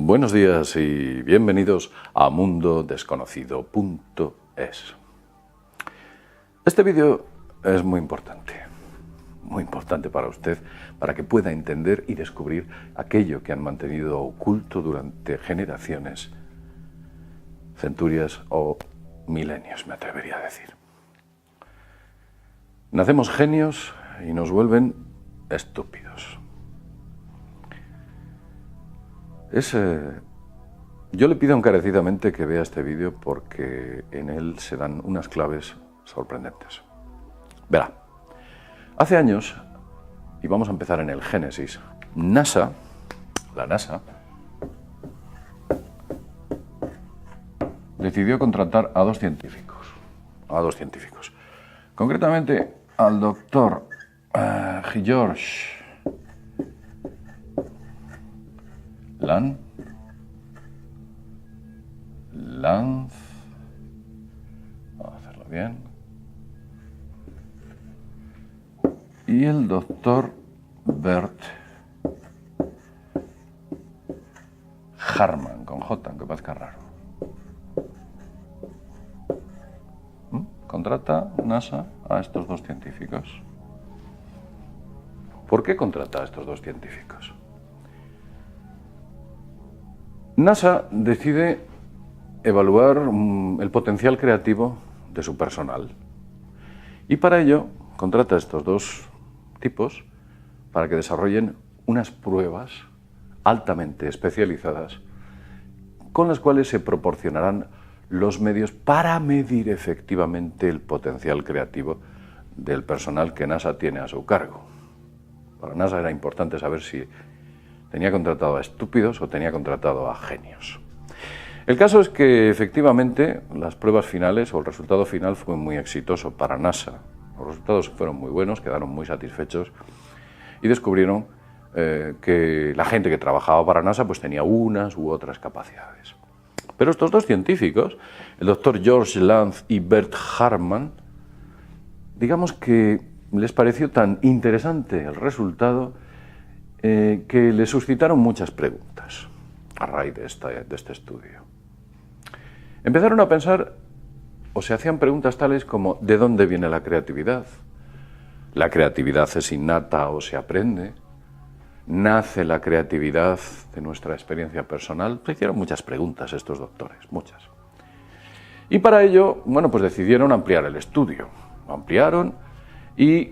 Buenos días y bienvenidos a mundodesconocido.es. Este vídeo es muy importante para usted, para que pueda entender y descubrir aquello que han mantenido oculto durante generaciones, centurias o milenios, me atrevería a decir. Nacemos genios y nos vuelven estúpidos. Yo le pido encarecidamente que vea este vídeo porque en él se dan unas claves sorprendentes. Verá, hace años, y vamos a empezar en el Génesis, la NASA, decidió contratar a dos científicos. Concretamente al doctor George Lance, vamos a hacerlo bien, y el doctor Bert Hartmann, con J, aunque parezca raro. Contrata NASA a estos dos científicos. ¿Por qué contrata a estos dos científicos? NASA decide evaluar el potencial creativo de su personal y para ello contrata a estos dos tipos para que desarrollen unas pruebas altamente especializadas con las cuales se proporcionarán los medios para medir efectivamente el potencial creativo del personal que NASA tiene a su cargo. Para NASA era importante saber si tenía contratado a estúpidos o tenía contratado a genios. El caso es que efectivamente las pruebas finales o el resultado final fue muy exitoso para NASA. Los resultados fueron muy buenos, quedaron muy satisfechos y descubrieron que la gente que trabajaba para NASA pues tenía unas u otras capacidades. Pero estos dos científicos, el doctor George Lance y Bert Hartmann, digamos que les pareció tan interesante el resultado que le suscitaron muchas preguntas a raíz de este estudio. Empezaron a pensar, o se hacían preguntas tales como ¿de dónde viene la creatividad? ¿La creatividad es innata o se aprende? ¿Nace la creatividad de nuestra experiencia personal? Se hicieron muchas preguntas estos doctores, muchas. Y para ello, bueno, pues decidieron ampliar el estudio. Ampliaron y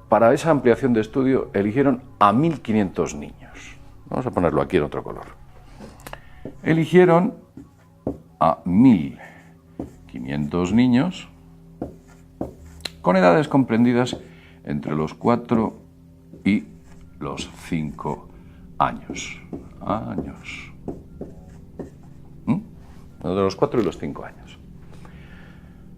para esa ampliación de estudio eligieron a 1.500 niños. Vamos a ponerlo aquí en otro color. Eligieron a 1.500 niños con edades comprendidas entre los 4 y los 5 años. De los 4 y los 5 años.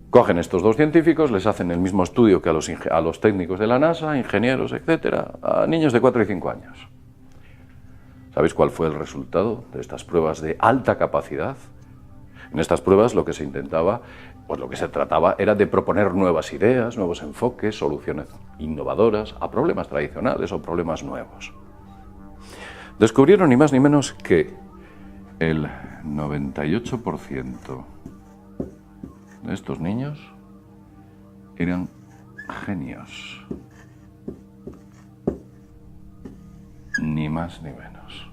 Cogen estos dos científicos, les hacen el mismo estudio que a los técnicos de la NASA, ingenieros, etcétera, a niños de 4 y 5 años. ¿Sabéis cuál fue el resultado de estas pruebas de alta capacidad? En estas pruebas lo que se intentaba, pues lo que se trataba era de proponer nuevas ideas, nuevos enfoques, soluciones innovadoras a problemas tradicionales o problemas nuevos. Descubrieron ni más ni menos que el 98% de estos niños eran genios. Ni más ni menos.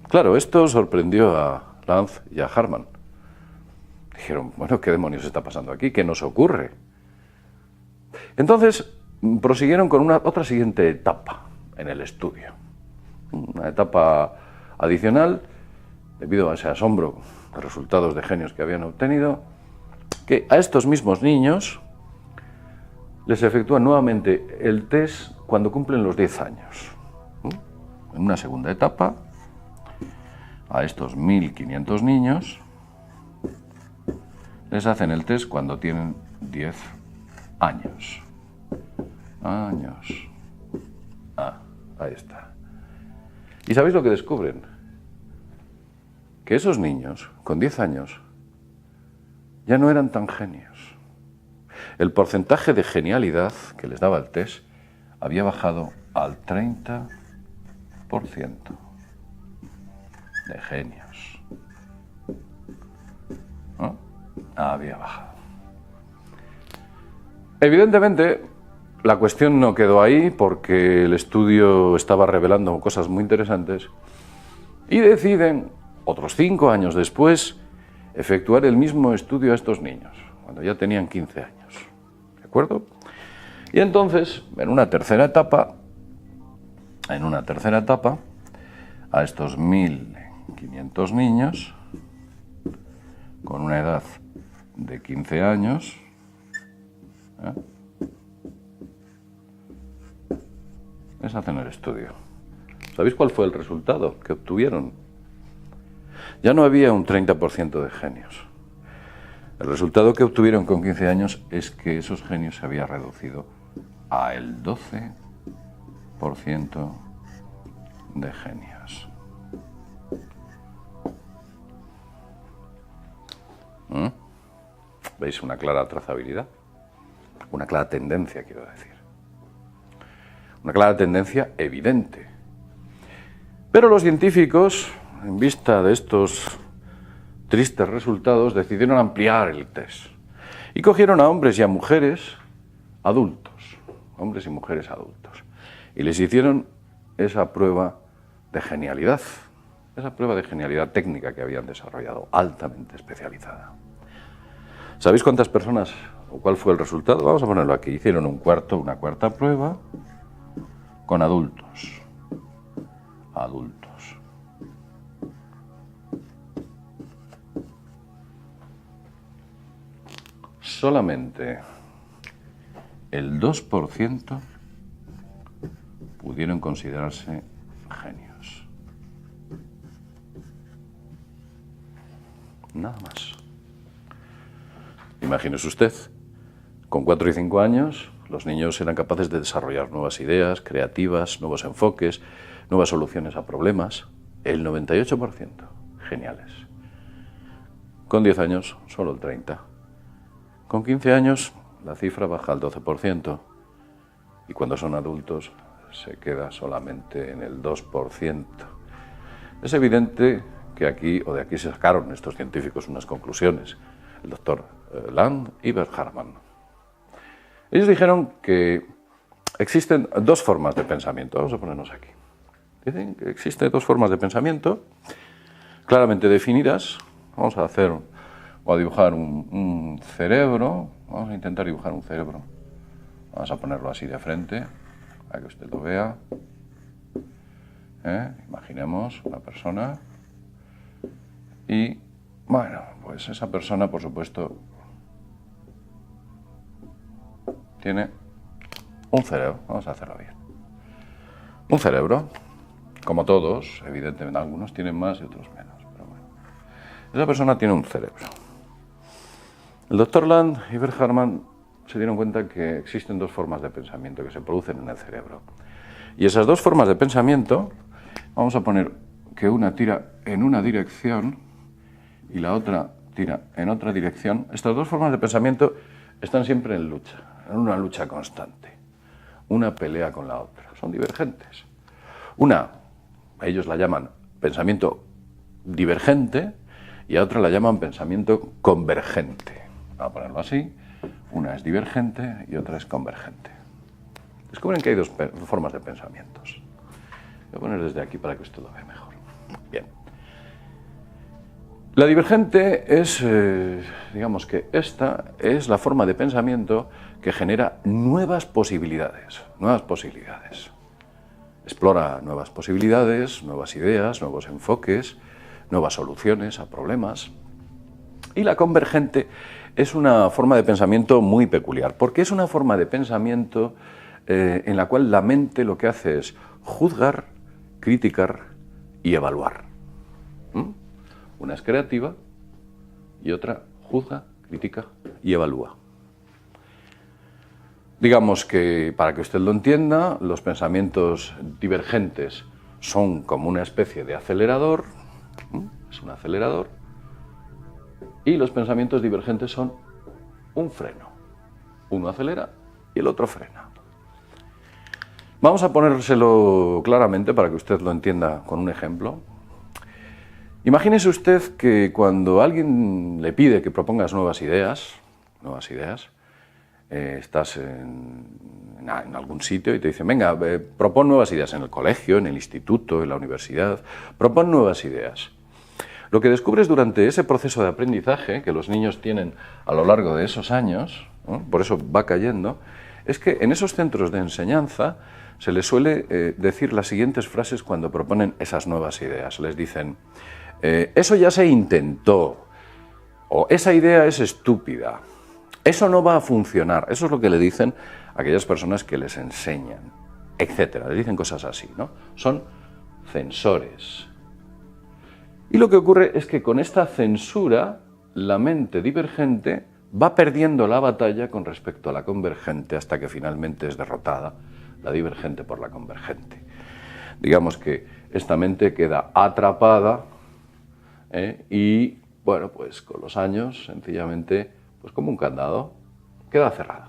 Claro, esto sorprendió a Lance y a Hartmann. Dijeron, bueno, ¿qué demonios está pasando aquí? ¿Qué nos ocurre? Entonces, prosiguieron con otra siguiente etapa en el estudio. Una etapa adicional, debido a ese asombro de resultados de genios que habían obtenido, que a estos mismos niños les efectúan nuevamente el test cuando cumplen los 10 años. En una segunda etapa, a estos 1.500 niños les hacen el test cuando tienen 10 años. Ahí está. ¿Y sabéis lo que descubren? Que esos niños, con 10 años, ya no eran tan genios. El porcentaje de genialidad que les daba el test había bajado al 30%. de genios, ¿no? Había bajado. Evidentemente, la cuestión no quedó ahí porque el estudio estaba revelando cosas muy interesantes y deciden, otros 5 años después, efectuar el mismo estudio a estos niños, cuando ya tenían 15 años. ¿De acuerdo? Y entonces, en una tercera etapa, a estos 1.500 niños, con una edad de 15 años, les hacen el estudio. ¿Sabéis cuál fue el resultado que obtuvieron? Ya no había un 30% de genios. El resultado que obtuvieron con 15 años es que esos genios se había reducido a el 12% de genios. ¿Veis una clara trazabilidad? Una clara tendencia, quiero decir. Una clara tendencia evidente. Pero los científicos, en vista de estos tristes resultados, decidieron ampliar el test. Y cogieron a hombres y a mujeres adultos. Hombres y mujeres adultos. Y les hicieron esa prueba de genialidad. Esa prueba de genialidad técnica que habían desarrollado, altamente especializada. ¿Sabéis cuántas personas o cuál fue el resultado? Vamos a ponerlo aquí. Hicieron una cuarta prueba con adultos. Solamente el 2% pudieron considerarse genios. Nada más. Imagínese usted, con 4 y 5 años, los niños eran capaces de desarrollar nuevas ideas, creativas, nuevos enfoques, nuevas soluciones a problemas. El 98%, geniales. Con 10 años, solo el 30%. Con 15 años, la cifra baja al 12%. Y cuando son adultos, se queda solamente en el 2%. Es evidente que aquí, o de aquí se sacaron estos científicos unas conclusiones. El doctor Land y Bert Hartman. Ellos dijeron que existen 2 formas de pensamiento. Vamos a ponernos aquí. Dicen que existen 2 formas de pensamiento claramente definidas. Vamos a hacer o a dibujar un cerebro. Vamos a intentar dibujar un cerebro. Vamos a ponerlo así de frente para que usted lo vea. Imaginemos una persona y, bueno, pues esa persona, por supuesto, tiene un cerebro. Vamos a hacerlo bien. Un cerebro, como todos, evidentemente, algunos tienen más y otros menos, pero bueno. Esa persona tiene un cerebro. El doctor Land y Bert Hartman se dieron cuenta que existen 2 formas de pensamiento que se producen en el cerebro. Y esas 2 formas de pensamiento, vamos a poner que una tira en una dirección y la otra tira en otra dirección. Estas 2 formas de pensamiento están siempre en lucha, en una lucha constante. Una pelea con la otra, son divergentes. Una, ellos la llaman pensamiento divergente y a otra la llaman pensamiento convergente. Vamos a ponerlo así. Una es divergente y otra es convergente. Descubren que hay 2 formas de pensamientos. Voy a poner desde aquí para que usted lo vea mejor. Bien. La divergente es, digamos que esta es la forma de pensamiento que genera nuevas posibilidades. Explora nuevas posibilidades, nuevas ideas, nuevos enfoques, nuevas soluciones a problemas. Y la convergente es una forma de pensamiento muy peculiar, porque es una forma de pensamiento en la cual la mente lo que hace es juzgar, criticar y evaluar. Una es creativa y otra juzga, critica y evalúa. Digamos que, para que usted lo entienda, los pensamientos divergentes son como una especie de acelerador, es un acelerador, y los pensamientos divergentes son un freno. Uno acelera y el otro frena. Vamos a ponérselo claramente para que usted lo entienda con un ejemplo. Imagínese usted que cuando alguien le pide que propongas nuevas ideas, estás en algún sitio y te dicen, venga, propon nuevas ideas en el colegio, en el instituto, en la universidad, propon nuevas ideas. Lo que descubres durante ese proceso de aprendizaje que los niños tienen a lo largo de esos años, ¿no? Por eso va cayendo, es que en esos centros de enseñanza se les suele decir las siguientes frases cuando proponen esas nuevas ideas. Les dicen, eso ya se intentó, o esa idea es estúpida, eso no va a funcionar. Eso es lo que le dicen a aquellas personas que les enseñan, etcétera. Les dicen cosas así, ¿no? Son censores. Y lo que ocurre es que con esta censura, la mente divergente va perdiendo la batalla con respecto a la convergente hasta que finalmente es derrotada la divergente por la convergente. Digamos que esta mente queda atrapada y, bueno, pues con los años, sencillamente, pues como un candado, queda cerrada.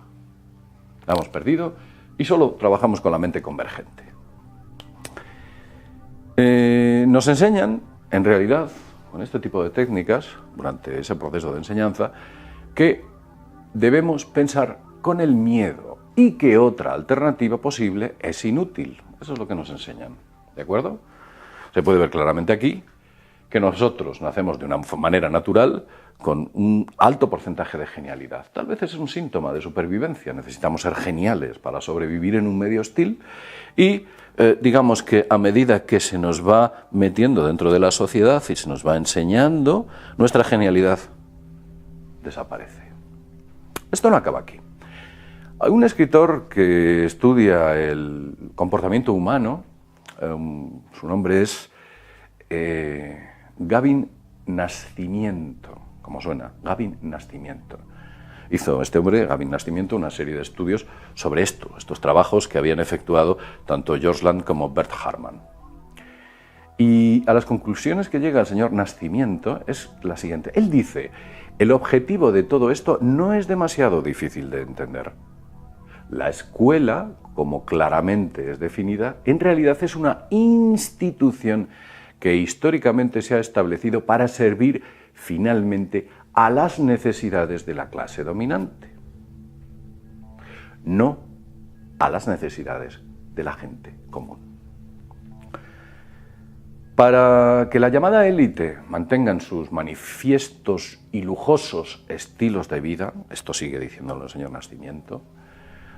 La hemos perdido y solo trabajamos con la mente convergente. Nos enseñan, en realidad, con este tipo de técnicas, durante ese proceso de enseñanza, que debemos pensar con el miedo y que otra alternativa posible es inútil. Eso es lo que nos enseñan, ¿de acuerdo? Se puede ver claramente aquí que nosotros nacemos de una manera natural con un alto porcentaje de genialidad. Tal vez es un síntoma de supervivencia. Necesitamos ser geniales para sobrevivir en un medio hostil y digamos que a medida que se nos va metiendo dentro de la sociedad y se nos va enseñando, nuestra genialidad desaparece. Esto no acaba aquí. Hay un escritor que estudia el comportamiento humano, su nombre es Gavin Nascimento, como suena, Gavin Nascimento. Hizo este hombre, Gavin Nascimento, una serie de estudios sobre estos trabajos que habían efectuado tanto George Land como Bert Harman. Y a las conclusiones que llega el señor Nascimento es la siguiente. Él dice, el objetivo de todo esto no es demasiado difícil de entender. La escuela, como claramente es definida, en realidad es una institución que históricamente se ha establecido para servir finalmente a las necesidades de la clase dominante, no a las necesidades de la gente común. Para que la llamada élite mantengan sus manifiestos y lujosos estilos de vida, esto sigue diciéndolo el señor Nascimento,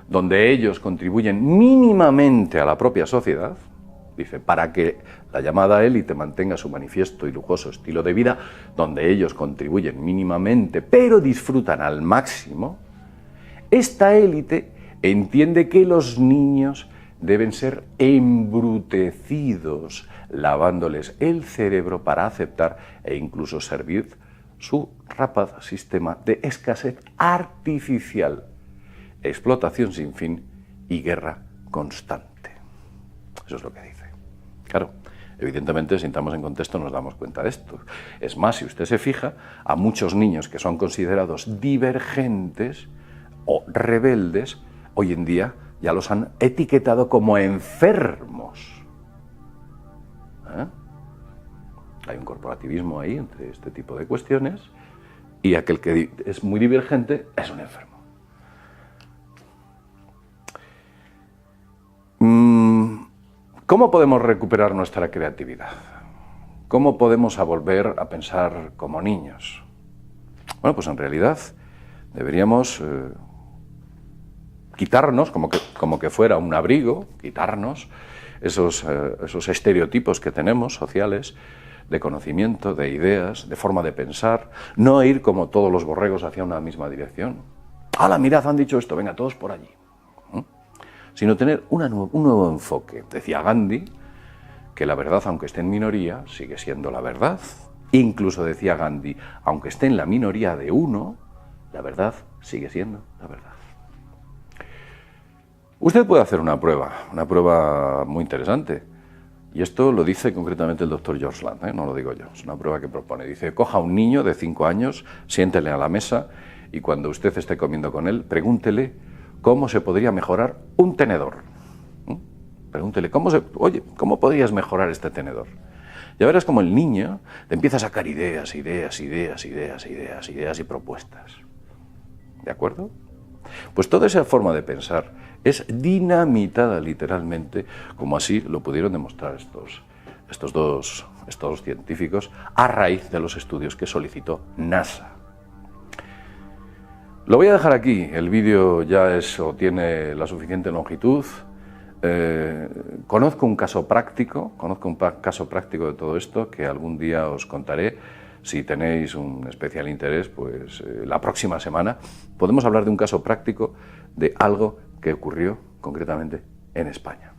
donde ellos contribuyen mínimamente a la propia sociedad, dice, para que la llamada élite mantenga su manifiesto y lujoso estilo de vida, donde ellos contribuyen mínimamente, pero disfrutan al máximo, esta élite entiende que los niños deben ser embrutecidos, lavándoles el cerebro para aceptar e incluso servir su rapaz sistema de escasez artificial, explotación sin fin y guerra constante. Eso es lo que dice. Claro, evidentemente, si entramos en contexto nos damos cuenta de esto. Es más, si usted se fija, a muchos niños que son considerados divergentes o rebeldes, hoy en día ya los han etiquetado como enfermos. Hay un corporativismo ahí entre este tipo de cuestiones y aquel que es muy divergente es un enfermo. ¿Cómo podemos recuperar nuestra creatividad? ¿Cómo podemos volver a pensar como niños? Bueno, pues en realidad deberíamos quitarnos, como que fuera un abrigo, quitarnos esos estereotipos que tenemos sociales de conocimiento, de ideas, de forma de pensar, no ir como todos los borregos hacia una misma dirección. ¡Hala, mirad, han dicho esto, venga, todos por allí! Sino tener un nuevo enfoque. Decía Gandhi que la verdad, aunque esté en minoría, sigue siendo la verdad. Incluso decía Gandhi, aunque esté en la minoría de uno, la verdad sigue siendo la verdad. Usted puede hacer una prueba muy interesante. Y esto lo dice concretamente el doctor George Land, no lo digo yo, es una prueba que propone. Dice, coja a un niño de 5 años, siéntele a la mesa y cuando usted esté comiendo con él, pregúntele cómo se podría mejorar un tenedor. Pregúntele, ¿cómo podrías mejorar este tenedor? Ya verás como el niño te empieza a sacar ideas y propuestas. ¿De acuerdo? Pues toda esa forma de pensar es dinamitada literalmente, como así lo pudieron demostrar estos dos científicos a raíz de los estudios que solicitó NASA. Lo voy a dejar aquí, el vídeo ya tiene la suficiente longitud. Conozco un caso práctico de todo esto que algún día os contaré. Si tenéis un especial interés, pues la próxima semana podemos hablar de un caso práctico de algo que ocurrió concretamente en España.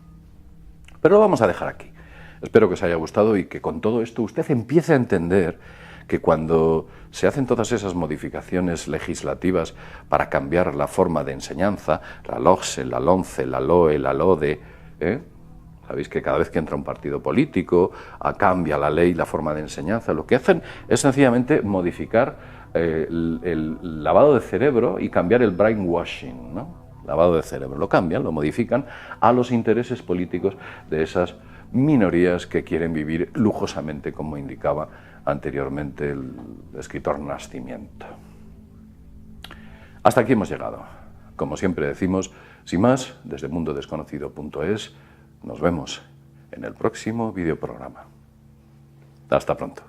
Pero lo vamos a dejar aquí. Espero que os haya gustado y que con todo esto usted empiece a entender que cuando se hacen todas esas modificaciones legislativas para cambiar la forma de enseñanza, la LOGSE, la LOMCE, la LOE, la LODE, sabéis que cada vez que entra un partido político cambia la ley, la forma de enseñanza, lo que hacen es sencillamente modificar el lavado de cerebro y cambiar el brainwashing, ¿no? Lavado de cerebro, lo cambian, lo modifican a los intereses políticos de esas minorías que quieren vivir lujosamente, como indicaba anteriormente el escritor Nascimento. Hasta aquí hemos llegado. Como siempre decimos, sin más, desde mundodesconocido.es, nos vemos en el próximo videoprograma. Hasta pronto.